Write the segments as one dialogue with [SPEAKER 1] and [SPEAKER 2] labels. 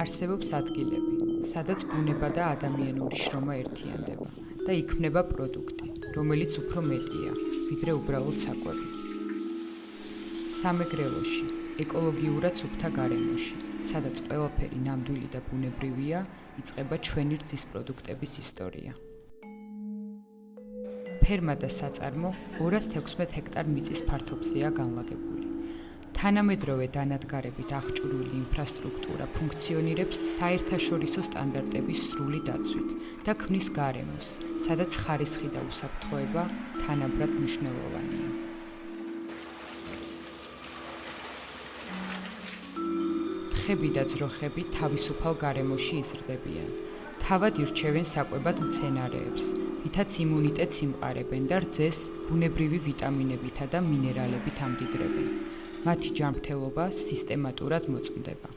[SPEAKER 1] არსებობს ადგილები, სადაც ბუნება და ადამიანური შრომა ერთიანდება და იქმნება პროდუქტი, რომელიც უფრო მეტია, ვიდრე უბრალოდ საკვები. სამეგრელოში, ეკოლოგიურად სუფთა გარემოში, სადაც ყველაფერი ნამდვილი და ბუნებრივია, იწყება ჩვენი რძის პროდუქტების ისტორია. ფერმა და საწარმო 216 ჰექტარ მიწის ფართობზეა განლაგებული. თანამედროვე დანადგარებით აღჭურვილი ინფრასტრუქტურა ფუნქციონირებს საერთაშორისო სტანდარტების სრული დაცვით და ქმნის გარემოს, სადაც ხარისხი და უსაფრთხოება თანაბრად მნიშვნელოვანია. თხები და ძროხები თავისუფალ გარემოში იზრდებიან. თავად ირჩევენ საკვებად მცენარეებს, რითაც იმუნიტეტს იმყარებენ და რძეს ბუნებრივი ვიტამინებითა და მინერალებით ამდიდრებენ. მათი ჯანმრთელობა სისტემატურად მოწმდება.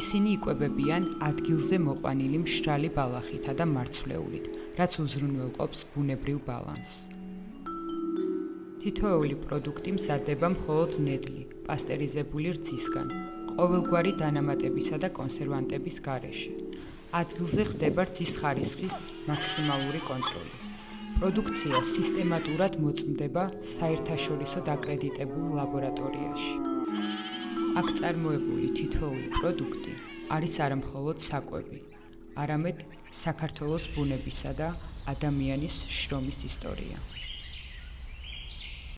[SPEAKER 1] ისინი იკვებებიან ადგილზე მოყვანილი მშრალი ბალახითა და მარცვლეულით, რაც უზრუნველყოფს ბუნებრივ ბალანსს. თითოეული პროდუქტი მზადდება მხოლოდ ნედლი, პასტერიზებული რძისგან, ყოველგვარი დანამატებისა და კონსერვანტების გარეშე. ადგილზე ხდება რძის ხარისხის მაქსიმალური კონტროლი. პროდუქცია სისტემატურად მოწმდება საერთაშორისო დაკრედიტებულ ლაბორატორიაში. აქ წარმოებული თითოეული პროდუქტი არის არა მხოლოდ საკვები, არამედ საქართველოს ბუნებისა და ადამიანის შრომის ისტორია.